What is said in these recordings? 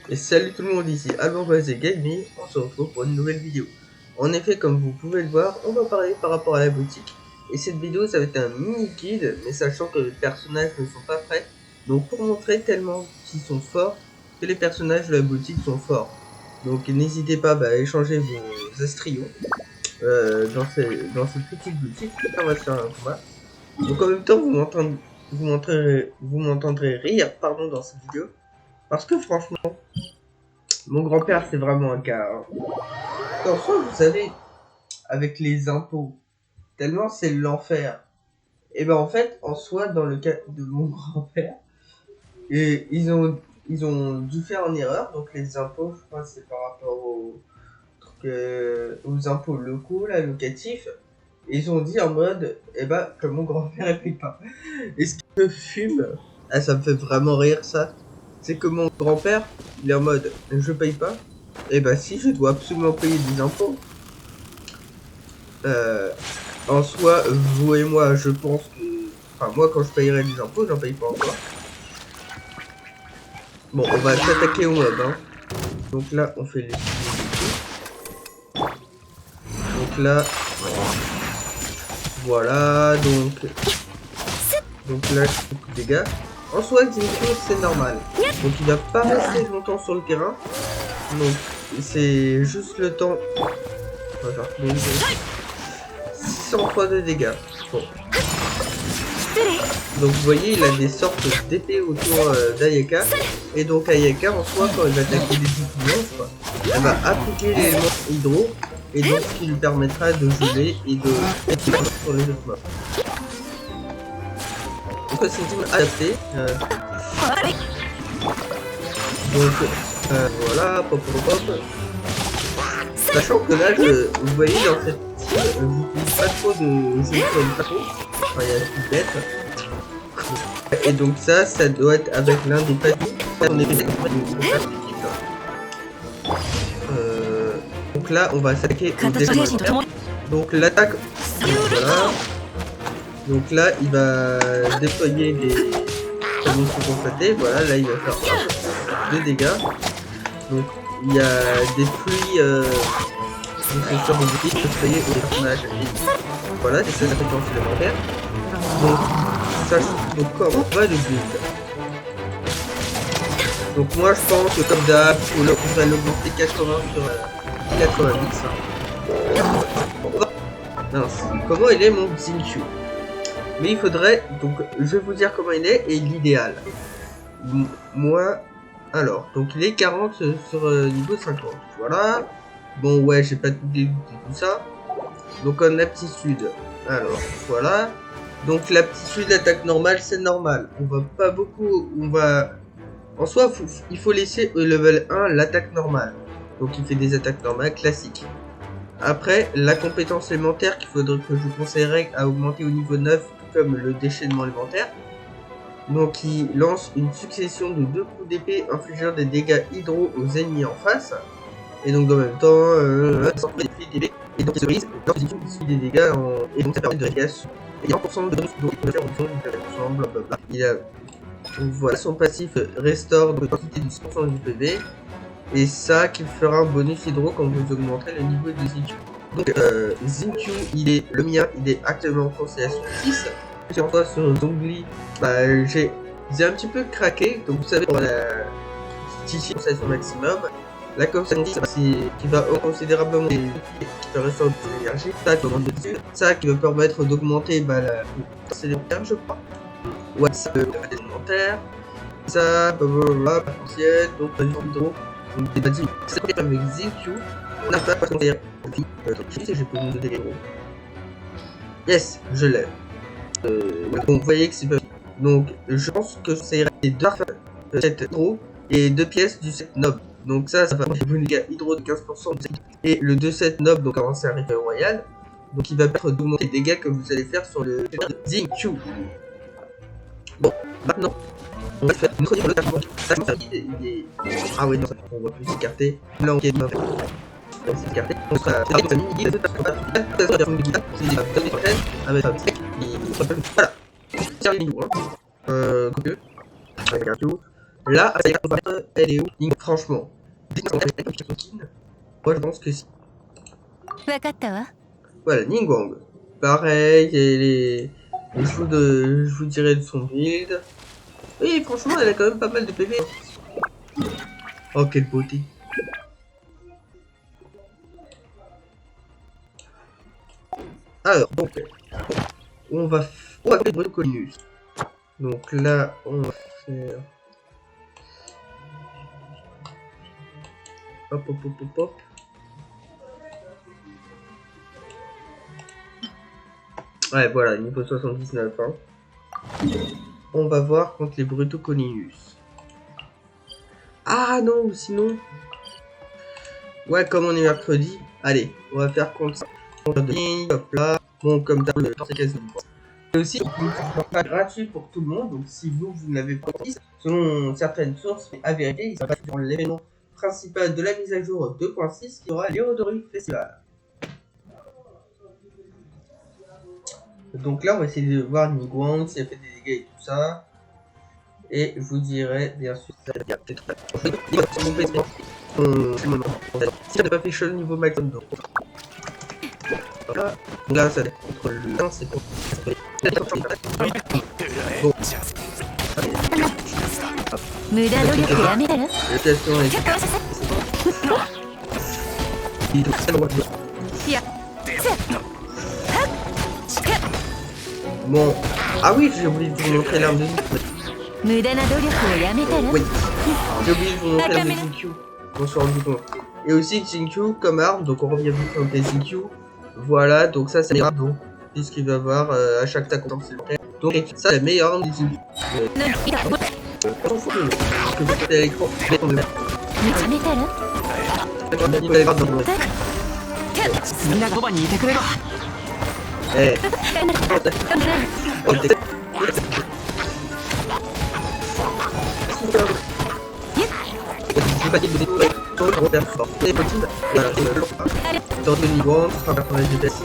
Et salut tout le monde, ici Alban et Gaming, on se retrouve pour une nouvelle vidéo. En effet, comme vous pouvez le voir, on va parler par rapport à la boutique. Et cette vidéo, ça va être un mini guide, mais sachant que les personnages ne sont pas prêts. Donc pour montrer tellement qu'ils sont forts, que les personnages de la boutique sont forts. Donc n'hésitez pas à échanger vos astrions dans cette petite boutique. On va se faire un combat. Donc en même temps, vous m'entendrez rire dans cette vidéo. Parce que franchement, mon grand-père, c'est vraiment un cas. En soi, vous savez, avec les impôts, tellement c'est l'enfer. Et ben en fait, en soi, dans le cas de mon grand-père, ils ont dû faire une erreur. Donc les impôts, je crois, c'est par rapport aux impôts locaux, là, locatifs. Et ils ont dit en mode, que mon grand-père ne paye pas. Et ce qui me fume, ça me fait vraiment rire ça, c'est que mon grand-père, il est en mode, je paye pas. Et si, je dois absolument payer des impôts. En soi, vous et moi, je pense que... Enfin, moi, quand je payerai des impôts, j'en paye pas encore. Bon, on va s'attaquer au mob, hein. Donc là, on fait les... Donc là... Voilà, donc là, beaucoup de dégâts. En soi, Zinko, c'est normal. Donc il va pas rester longtemps sur le terrain. Donc, c'est juste le temps... Voilà, donc, 603 de dégâts. Bon. Donc vous voyez, il a des sortes d'épées autour d'Ayaka. Et donc Ayaka, en soi, quand il va attaquer des monstres, elle va appliquer l'élément hydro. Et donc ce qui lui permettra de geler et de être sur les autres mobs. Donc c'est une team adaptée. Donc voilà, pop. Sachant que là, vous voyez dans cette team, j'utilise pas trop de jeux comme ça. Enfin, il y a une bête. Et donc ça doit être avec l'un des paliers. Donc là, on va s'attaquer au démon. Donc l'attaque, voilà. Donc là, il va déployer des... Comme vous pouvez constater, voilà, là il va faire de dégâts. Donc il y a des pluies de sur des outils que soyez au personnage. Voilà, des appétences supplémentaires. Donc ça, donc comment va le build? Donc moi je pense que comme d'hab, on va l'augmenter 80 sur 90. Mince, comment il est mon Zinchu? Mais il faudrait, donc je vais vous dire comment il est et l'idéal. Moi, alors, donc il est 40 sur niveau 50, voilà. Bon ouais, j'ai pas tout ça. Donc en aptitude, alors voilà. Donc l'aptitude attaque normale, c'est normal. On va pas beaucoup, on va... En soi, il faut laisser au level 1 l'attaque normale. Donc il fait des attaques normales classiques. Après, la compétence élémentaire qu'il faudrait que je vous conseillerais à augmenter au niveau 9, comme le déchaînement élémentaire. Donc il lance une succession de 2 coups d'épée infligeant des dégâts hydro aux ennemis en face. Et donc en même temps, et donc il se brise des dégâts et donc ça permet de régation. Et 1% de bonus blablabla. Il a... Donc voilà, son passif restaure de quantité de 10% du PV. Et ça qui fera un bonus hydro quand vous augmenterez le niveau de Zinchu. Donc Zinchu, le mien, il est actuellement en constellation 6. Sur fois sur Zongli, j'ai un petit peu craqué. Donc vous savez, pour la constellation maximum, la constellation 10 qui va considérablement qui peut restaurer de l'énergie, ça qui augmente dessus, ça qui va permettre d'augmenter la élémentaire, je crois. Ouais, ça peut être élémentaire. Ça, blablabla, potentiel, donc hydro. Donc j'ai pas dit, c'est avec Zinchu, on n'a pas conseillé. J'ai pas mis de héros. Yes, je l'ai. Donc vous voyez que c'est pas... Donc je pense que ça ira des 2 7 hydro et 2 pièces du 7 noble. Donc ça va faire un dégâts hydro de 15% et le 2-7 noble, donc avant c'est arrivé royal. Donc il va permettre d'augmenter les dégâts que vous allez faire sur le Zinchu. Bon, maintenant on va faire une autre niveau. Ça il est... Ah ouais non, on va plus s'écarter. Là on est c'est écarté. On sera avec sa mini-guide, voilà. C'est un niveau, hein. Quoique, avec un tout. Là, elle est où? Franchement. Moi, je pense que si. Voilà, Ningguang. Pareil, je vous dirai de son build. Oui, franchement, elle a quand même pas mal de PV. Oh, quelle beauté. Alors, donc, on va faire Brocolinus. Donc là, on va faire... Hop, hop, hop, hop, hop. Ouais, voilà, niveau 79. Hein. On va voir contre les Brutocolinus. Ah non, sinon... Ouais, comme on est mercredi, allez, on va faire contre ça. Hop là. Bon, comme t'as le temps, c'est quasi. Et aussi, pas gratuit pour tout le monde, donc si vous n'avez pas compris, selon certaines sources, mais à vérifier, il sera pas sur l'événement principal de la mise à jour 2.6 qui aura lieu au Dorif Festival. Donc là, on va essayer de voir Ningguang, si elle fait des dégâts et tout ça. Et je vous dirai, bien sûr, si elle n'a pas fait chaud au niveau maximum, donc voilà. Là, ça contre le 1, c'est pour... Bon. Bon. Ah oui, j'ai oublié de vous montrer l'arme de Zinkyu. Oui. J'ai oublié de vous montrer l'arme de Zinkyu. Je m'en suis rendu compte. Et aussi Zinkyu comme arme, donc on revient vite sur le Zinkyu. Voilà, donc ça c'est donc puisqu'il va avoir à chaque attaque s'il vous plaît. Donc ça c'est la meilleure arme des Zinkyu. On s'en fout que vous faites à l'écran, mais on le met. Eh. Dans le niveau, on va faire des tests.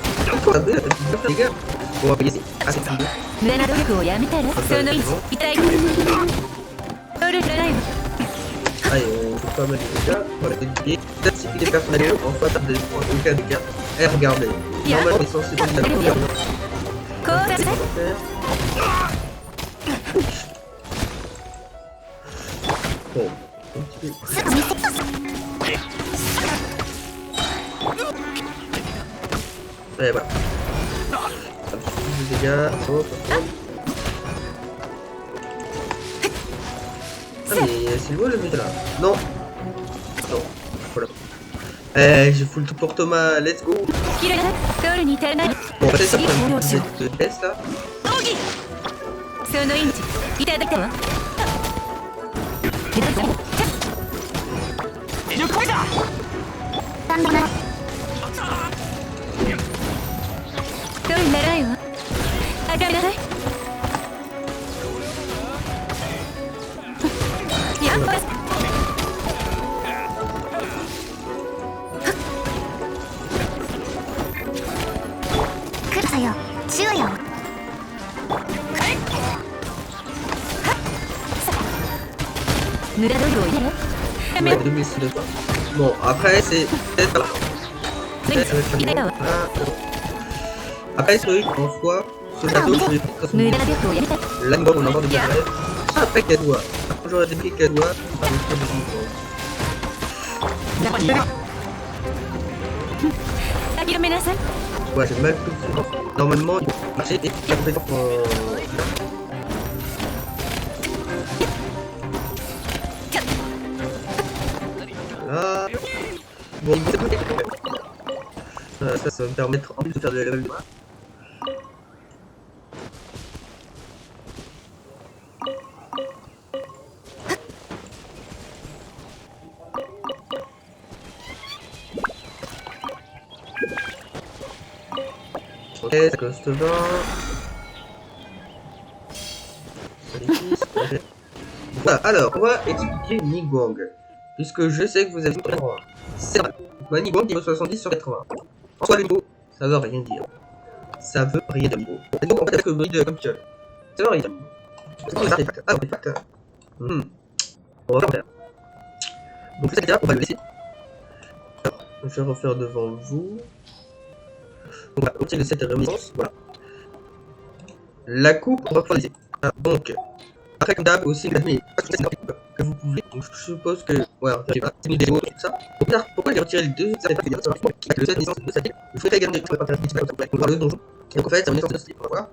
Les gars, on va payer assez de allez, on fait pas mal de dégâts. Voilà, des classifiés personnels en face de aucun dégât. Et regardez, normalement, ils sont censés faire la bon, un petit peu. Et voilà. Un petit peu de dégâts. Oh, ah mais c'est beau le but là. Non. Non. Voilà. Je fous le tout pour Thomas. Let's go. Bon, peut-être ça prend une petite test là. Ouais, 2006. Bon, après c'est peut-être après ce truc en soi, ce château c'est là on a encore de bien. Après Kadoua. Après j'aurais débriqué Kadoua. Ouais, j'ai mal tout. Normalement, il faut marcher et la compétence là. Bon, ça va me permettre en plus de faire de la level. Ok, ça coste 20. Voilà, alors, on va expliquer Ningguang. Puisque je sais que vous avez compris. C'est vrai. Moi, Ningguang, niveau 70 sur 80. En soi, les mots, ça veut rien dire. Ça veut rien dire. Donc, en fait, que bride comme piole. Ça veut rien dire. C'est des artefacts. Ah, artefacts. On va faire. Donc ça, on va le laisser. Alors, je vais refaire devant vous. On va obtenir de cette remise. Voilà. La coupe, on va pouvoir laisser. Ah, donc, après, comme d'hab, aussi, mais que vous pouvez. Donc, je suppose que. Ouais, alors, j'ai pas 10 000 vidéos et tout ça. Donc, là, pourquoi j'ai retiré les deux? Ça fait pas de le set naissance de sa vie. Je souhaiterais également que on va voir le donjon. Donc, en fait, c'est une naissance de sa vie. On va voir.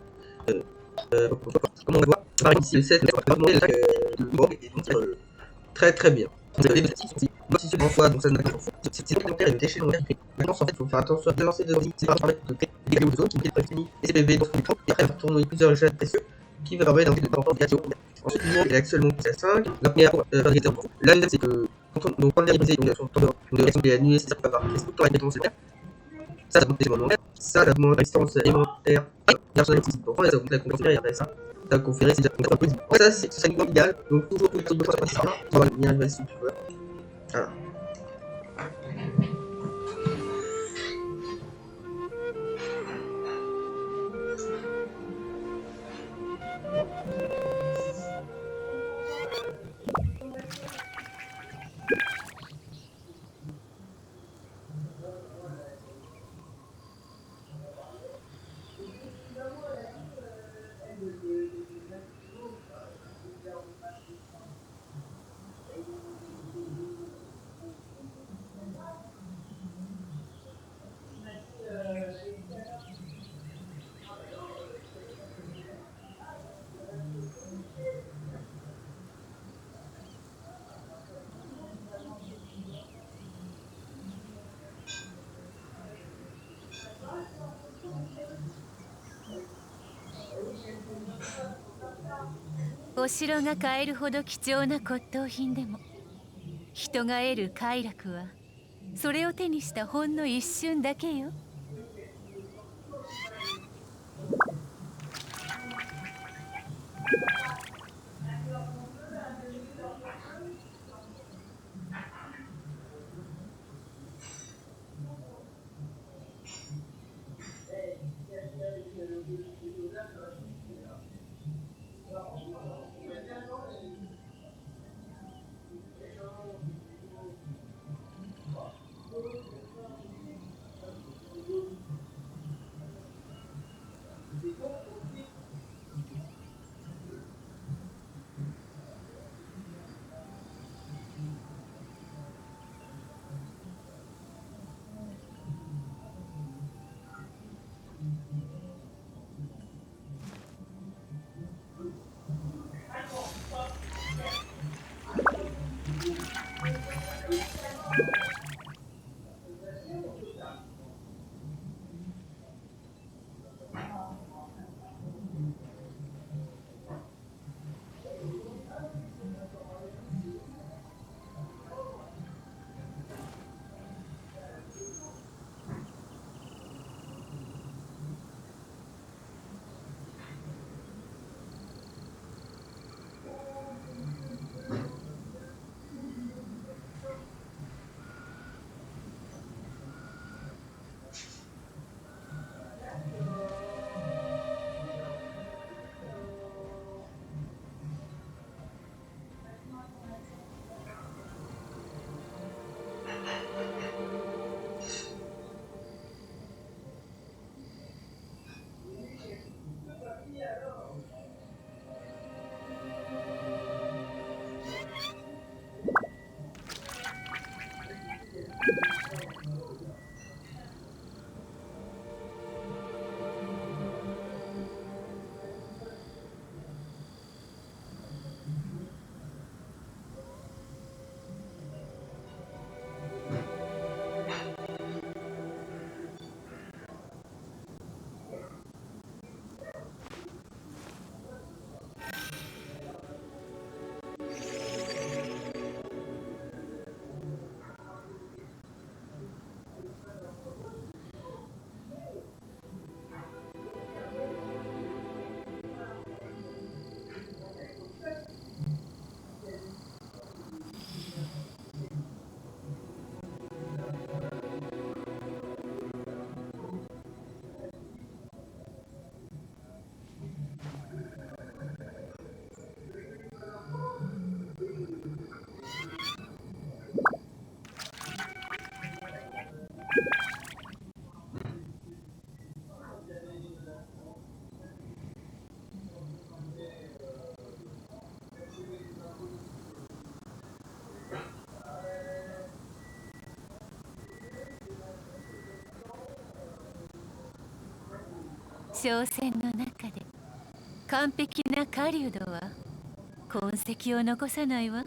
Comme on va voir, par exemple, ici, le set, on va demander l'attaque de Borg et donc, très très bien. Vous avez des petits soucis. Moi, si je m'en fois, donc ça n'a pas de sens. C'est complémentaire et le déchet non récupéré. Maintenant, en fait, il faut faire attention à bien lancer de zombies. C'est pas permettre de créer des galéos de zone qui mettent fini et CPV dans son écran. Et après, il va tourner plusieurs jets précieux qui va permettre d'enlever de l'importance des galéos. Ensuite, il est actuellement plus à 5. La première, la deuxième, c'est que donc, quand on est brisé, donc, son temps de réaction de la nuit, c'est ça, on va voir qu'est-ce que tu auras exactement faire. Ça augmente les éléments ça, ça augmente la distance élémentaire. Donc, on va augmenter la conférence et après ça, la conférence, c'est déjà un peu. Ça, c'est uniquement idéal. Donc, toujours tout le temps de faire ça. On va venir avec si tu veux. Voilà. お城が買えるほど貴重な骨董品でも人が得る快楽はそれを手にしたほんの一瞬だけよ。挑戦の中で完璧な狩人は痕跡を残さないわ。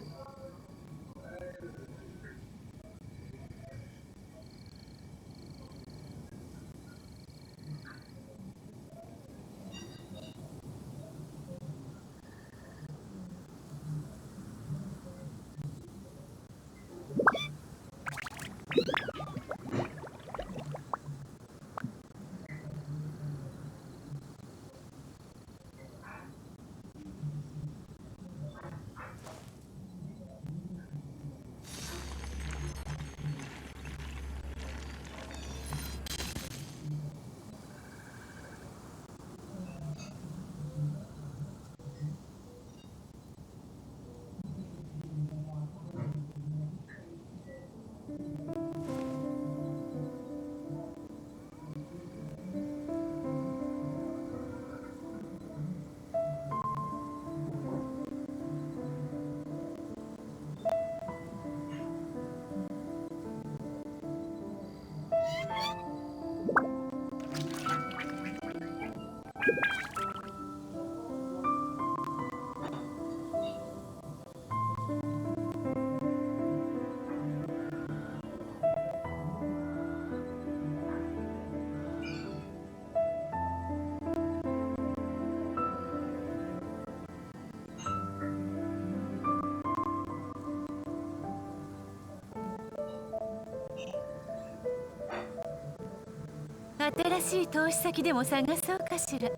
新しい投資先でも探そうかしら。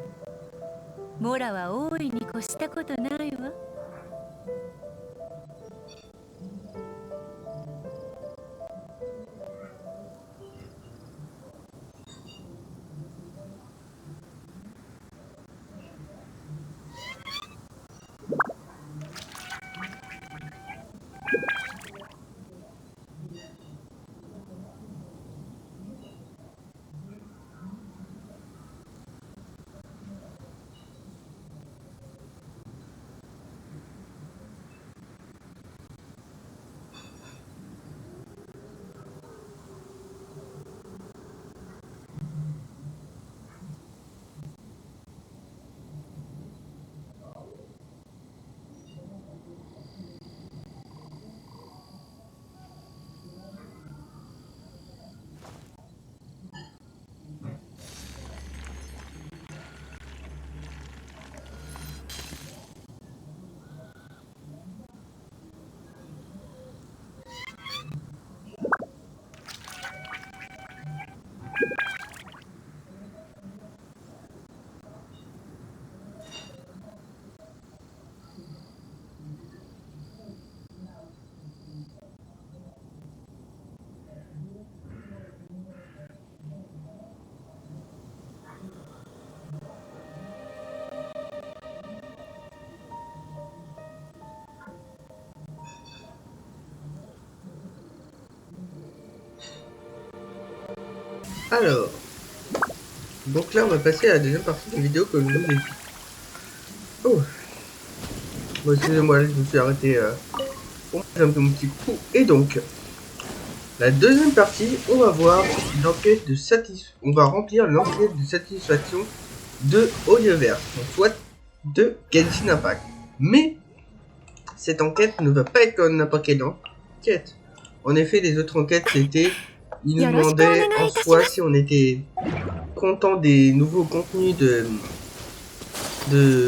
モラは大いに越したことないわ。Alors, donc là on va passer à la deuxième partie de la vidéo que je vous ai dit. Oh, bon, excusez-moi, je me suis arrêté pour faire un petit coup. Et donc, la deuxième partie, on va voir l'enquête de satisfaction. On va remplir l'enquête de satisfaction de Hoyoverse, donc soit de Genshin Impact. Mais cette enquête ne va pas être comme n'importe quelle enquête. En effet, les autres enquêtes, c'était... Ils nous demandaient en soi si on était content des nouveaux contenus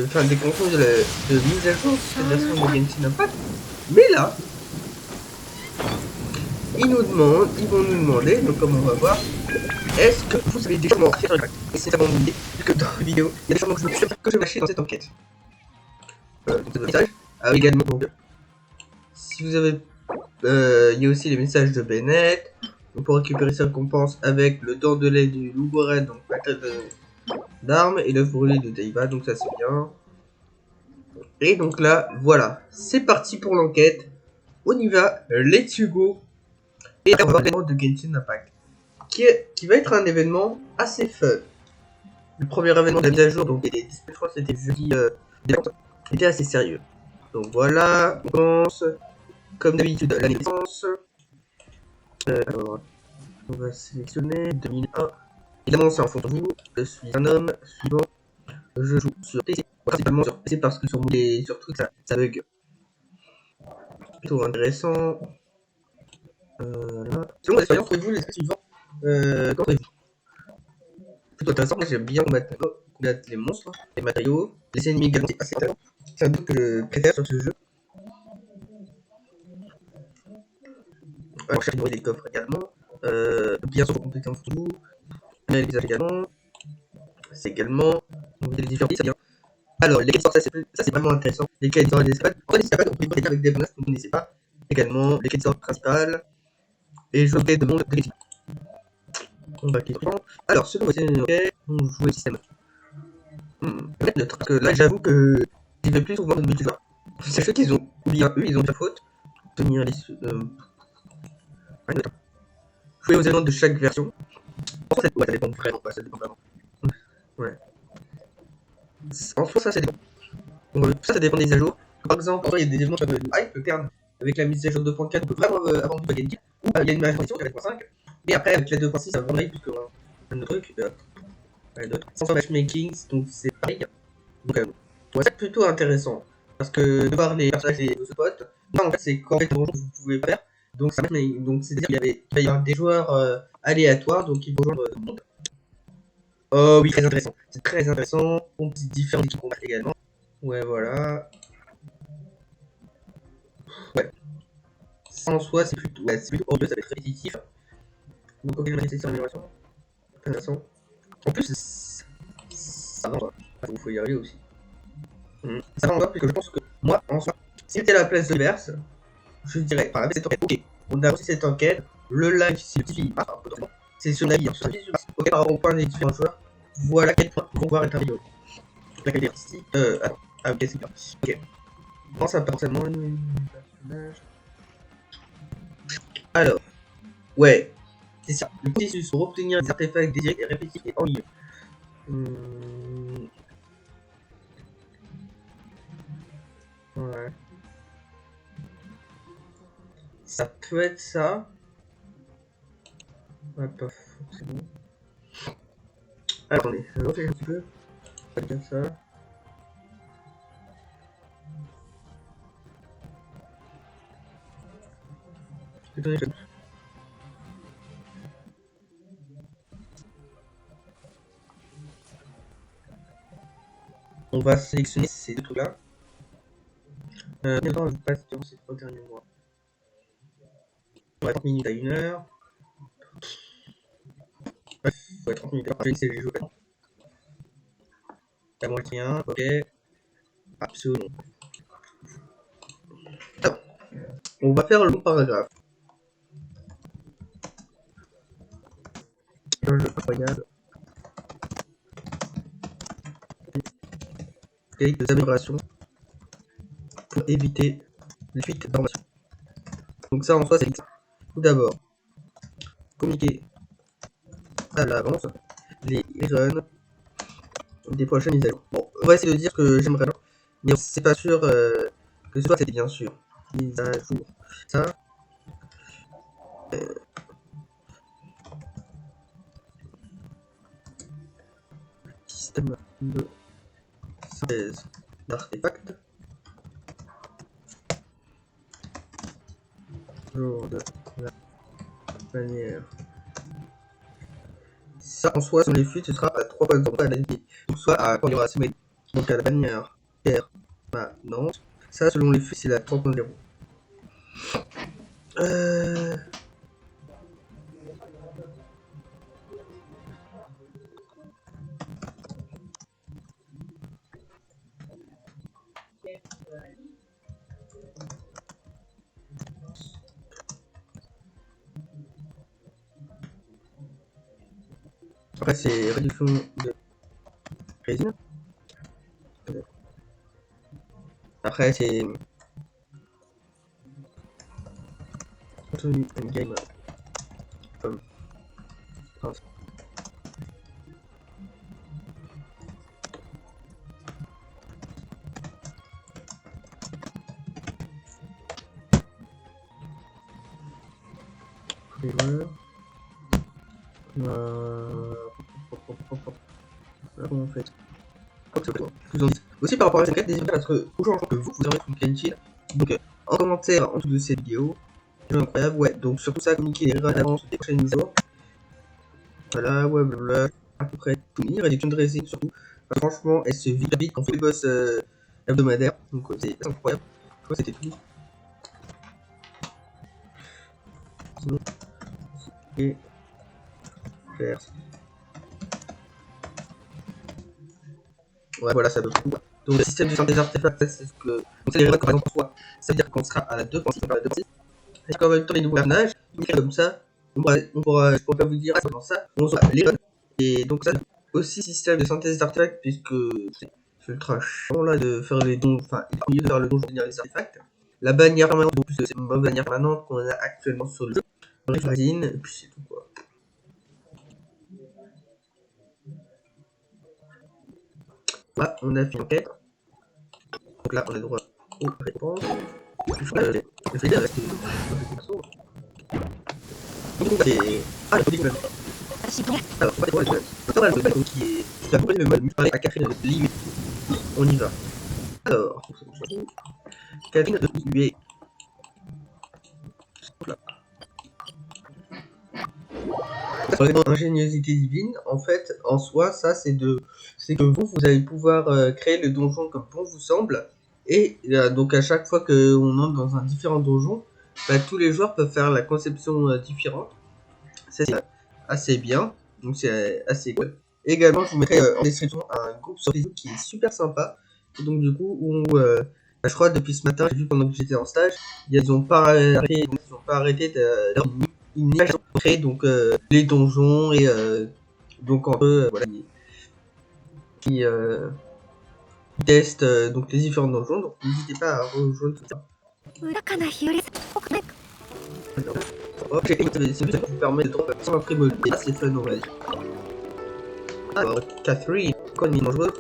enfin des contenus de mise à jour de cette version de Genshin Impact. Mais là, ils vont nous demander, donc comme on va voir, est-ce que vous avez déjà montré sur et c'est avant oublié que dans la vidéo, il y a des changements que je vais lâcher dans cette enquête. Donc c'est le message. Ah, également, donc, si vous avez, il y a aussi les messages de Bennett. Donc pour récupérer sa récompense avec le dent de lait du Loup-Boret, donc patate d'armes, et l'œuf brûlé de Daiva, donc ça c'est bien. Et donc là, voilà, c'est parti pour l'enquête. On y va, let's go. Et on va voir l'événement de Genshin Impact, qui va être un événement assez fun. Le premier événement de la mise à jour, donc je crois que c'était jeudi, était assez sérieux. Donc voilà, on commence, comme d'habitude, la naissance. Alors, on va sélectionner 2001. Évidemment, c'est en fonction de vous. Je suis un homme suivant. Je joue sur PC. Principalement sur PC parce que sur Twitch, ça bug. Plutôt intéressant. Là. Selon l'expérience, trouvez-vous les suivants. Qu'en trouvez-vous? Plutôt intéressant. Moi, j'aime bien combattre les monstres, les matériaux, les ennemis également. C'est assez intéressant. C'est un truc que je préfère sur ce jeu. Alors, chercher des coffres également. Bien sûr, pour compléter en photo. Les visages également. C'est également. Les différents pays, ça vient. Alors, les quêtes ça c'est vraiment intéressant. Les quêtes des escapades. En fait, les escapades, on peut les avec des bonus que vous ne connaissez pas. Également, les quêtes principales. Et je vais de monde de on va quitter. Alors, ce que vous ok, on joue le système. Mettre neutre. Parce que là, j'avoue que j'y vais plus souvent de multijoueur. Sachez qu'ils ont, ou bien eux, ils ont de la faute. Tenir les. Jouer aux éléments de chaque version. En fait, ouais, ça dépend vraiment. Ouais, ça dépend vraiment. Ouais. En soi, ça dépend. Ça dépend des mises à jour. Par exemple, il y a des éléments comme le hype, le terme, avec la mise à jour 2.4, on peut vraiment avoir du bug. Ou il y a une version qui est 3.5. Et après, avec la 2.6, ça va vraiment plus qu'un autre truc. Sans matchmaking, donc c'est pareil. Donc, ouais, c'est plutôt intéressant. Parce que de voir les personnages et vos spots, là en fait, c'est correctement que vous pouvez faire. Donc, c'est-à-dire qu'il va y avoir des joueurs aléatoires, donc ils vont rejoindre tout le monde. Oh oui, très intéressant. C'est très intéressant. On peut différentes équipes combattre également. Ouais, voilà. Ouais. Ça en soi, c'est plutôt ordre, ça va être répétitif. Donc, ok, je vais essayer sur l'amélioration. Intéressant. En plus, ça va. Il faut y arriver aussi. Ça va encore, puisque je pense que moi, en soi, si j'étais à la place de Verse, je dirais, par exemple, cette enquête, ok, on a aussi cette enquête, le live, si le petit marche, c'est sur la vie, ok, par rapport au point des différents joueurs, voilà quel point vont pouvoir être améliorés. La qualité artistique, attends, ah ok, c'est bien. Ok. Je pense à personnellement personnage. Alors, ouais, c'est ça. Le processus pour obtenir des artefacts désirés est répétitif et ennuyeux. Ouais. Ça peut être ça. Ouais, pas forcément. Attendez, je refais un petit peu. Pas bien ça. On va sélectionner ces deux trucs là. Combien de temps passe durant ces 3 derniers mois? Ouais, 30 minutes à 1 heure. Ouais, 30 minutes à 1 heure. C'est les jeux. La moitié 1, ok. Absolument. Alors, on va faire le long paragraphe. Un jeu incroyable. Quelques améliorations pour éviter les fuites d'informations. Donc ça en soi c'est tout d'abord communiquer à l'avance les runs des prochaines mises à jour. Bon, on va essayer de dire que j'aimerais bien, mais c'est pas sûr que ce soit c'était bien sûr. Mise à jour. Ça. Système de synthèse d'artefacts. Jour de la manière. Ça en soi, sur les fuites, ce sera à 3 points de temps à l'année. Donc soit à quand il y aura sommet. Donc à la bannière permanente. Ça, selon les fuites, c'est la 30.0. Après, c'est réduction de résine. Après, c'est contenu game comme joueur. Voilà comment on fait. Vous en dites. Aussi par rapport à cette quête, n'hésitez pas parce que au changement que vous aurez from Kenshin. Donc en commentaire en dessous de cette vidéo. C'est incroyable, ouais. Donc surtout ça, communiquer les règles d'avance des prochaines mises à jour. Voilà, ouais, blablabla. À peu près tout. Une réduction de résine surtout. Enfin, franchement, elle se vit vite quand on fait les boss hebdomadaires. Donc c'est incroyable. Je crois que c'était tout. Sinon, et faire. Ouais, voilà, ça peut tout. Donc le système de synthèse artefact, c'est ce que. Donc c'est les règles par exemple en soi. Ça veut dire qu'on sera à la 2.6, on sera à la 2.6. Et qu'en même temps, les nouveaux personnages, comme ça, je pourrais pas vous dire, comment ça, on sera les bonnes. Et donc ça, aussi système de synthèse d'artefacts, puisque c'est ultra chiant là de faire les dons, enfin, il est mieux de faire le don de les artefacts. La bannière permanente, donc c'est une bonne bannière permanente qu'on a actuellement sur le jeu. Résine, et puis c'est tout quoi. Voilà, on a fait une quête. Donc là, on a droit aux réponses. Je vais dire, là, c'est. Ah, la police, alors, on va découvrir le mode qui est. C'est à peu près le mode multiplayer à Catherine de l'IUE. On y va. Alors, Catherine de l'IUE. Sur l'ingéniosité divine, en fait, en soi, ça c'est que vous allez pouvoir créer le donjon comme bon vous semble. Et donc à chaque fois qu'on entre dans un différent donjon, bah, tous les joueurs peuvent faire la conception différente. C'est assez bien, donc c'est assez cool. Également, je vous mettrai en description un groupe sur Facebook qui est super sympa. Et donc du coup, où bah, je crois depuis ce matin, j'ai vu pendant que j'étais en stage, ils ont pas arrêté de une image créer donc les donjons et donc en eux voilà qui testent donc les différents donjons. Donc n'hésitez pas à rejoindre tout ça. Ok, c'est juste ça qui vous permet de tomber sans imprimer. C'est fun, on va dire. Alors, Catherine, quoi une dangereuse.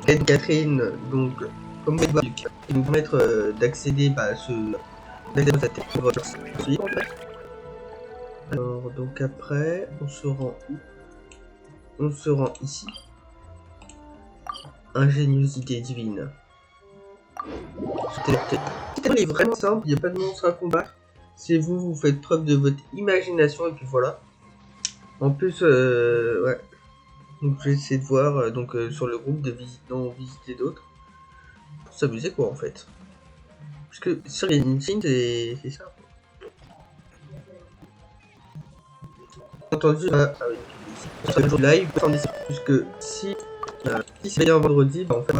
Et Catherine, donc, comme elle va qui nous permettre d'accéder à cette tête. Alors, donc après, on se rend où? On se rend ici. Ingéniosité divine. C'est vraiment simple, il n'y a pas de monstre à combattre. C'est vous faites preuve de votre imagination et puis voilà. En plus, ouais. Donc je vais essayer de voir sur le groupe de visiter d'autres. Pour s'amuser quoi en fait. Parce que sur les Nintendo c'est ça. Entendu, sur le jour live, puisque si c'est bien vendredi, bah en fait,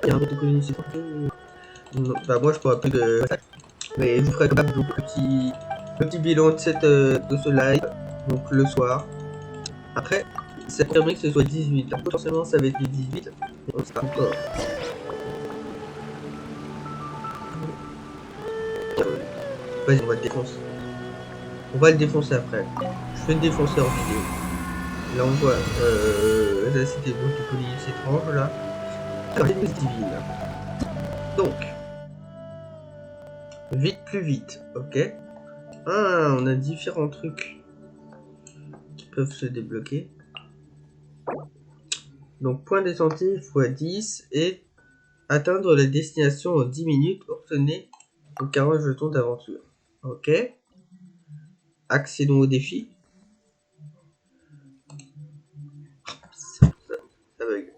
il y a un autre communication. Bah moi je pourrais plus de ça. Mais je vous ferai quand même donc, le petit bilan de ce live, donc le soir. Après, ça permet que ce soit 18. Alors, potentiellement ça va être les 18. Mais on sait pas encore. Vas-y, on va le défoncer. On va le défoncer après. Je vais le défoncer en vidéo. Là on voit la cité de police étrange là. Alors les divine. Donc, vite plus vite, ok. Ah, on a différents trucs qui peuvent se débloquer. Donc point de santé x10 et atteindre la destination en 10 minutes, obtenez 40 jetons d'aventure. Ok. Accédons au défi. Ça bug.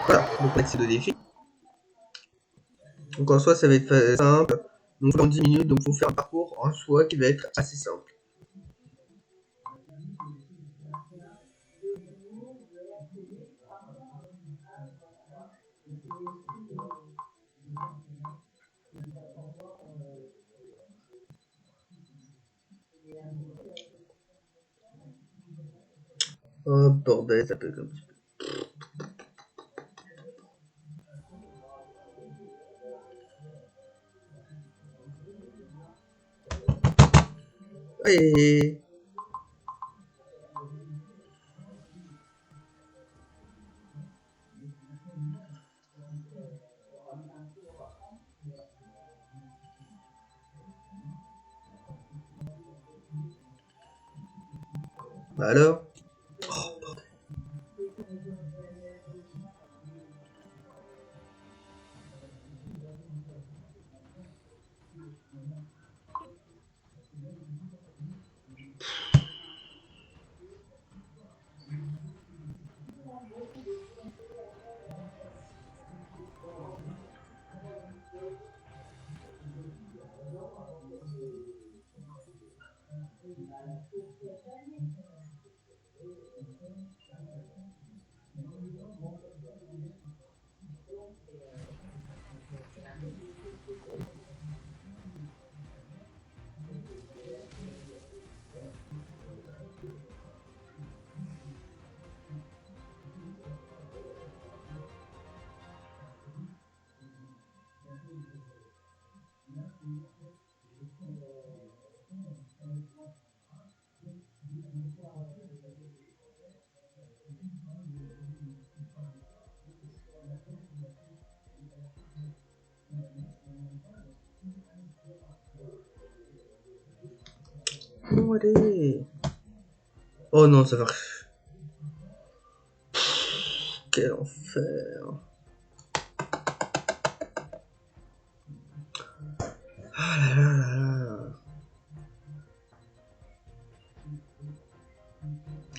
Voilà, donc on accède au défi. Donc en soi ça va être simple. Donc en 10 minutes, donc faut faire un parcours en soi qui va être assez simple. Oh bordel, ça peut comme ça. Et Bah alors? Oh, bordel. Oh, allez. Oh non, ça marche. Quel enfer. Ah là là là là.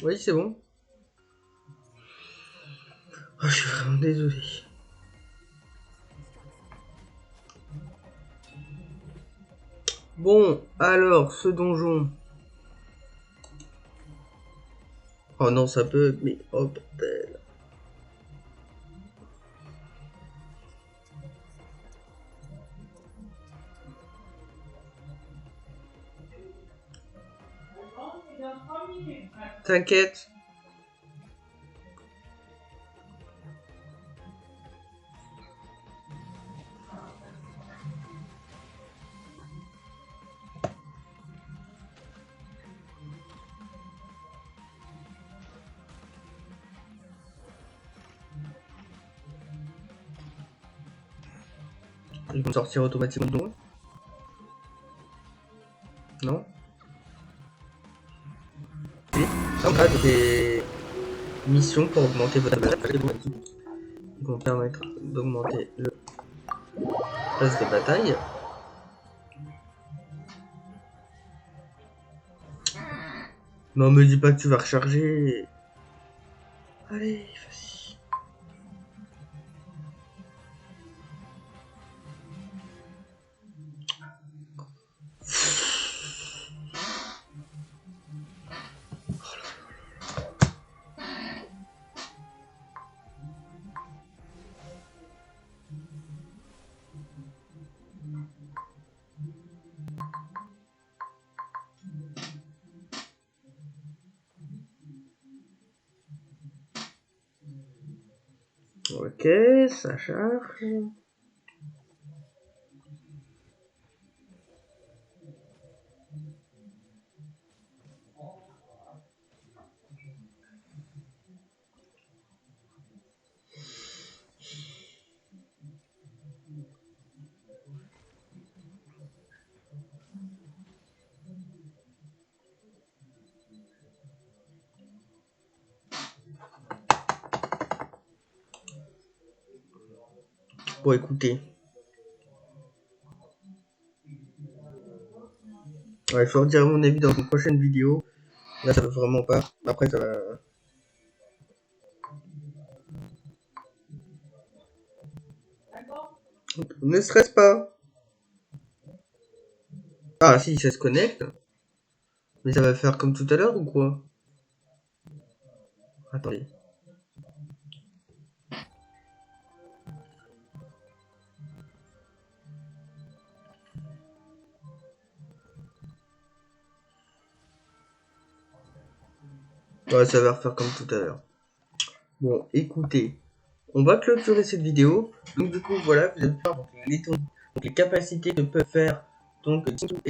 Oui, c'est bon. Oh, je suis vraiment désolé. Bon, alors, ce donjon. Oh non, ça bug, mais oh bordel. T'inquiète. Ils vont sortir automatiquement de donjon. Non? Oui. On a des missions pour augmenter votre avantage. Ils vont permettre d'augmenter le pass de bataille. Non, me dis pas que tu vas recharger. Allez, vas-y. Ok, ça charge. Bon, écoutez. Ouais, je vais dire mon avis dans une prochaine vidéo. Là, ça va vraiment pas. Après, ça va. Ne stresse pas. Ah, si, ça se connecte. Mais ça va faire comme tout à l'heure ou quoi? Attendez. Ouais, ça va refaire comme tout à l'heure. Bon, écoutez. On va clôturer cette vidéo. Donc, du coup, voilà, vous allez voir donc, les capacités que peuvent faire donc Jinzu et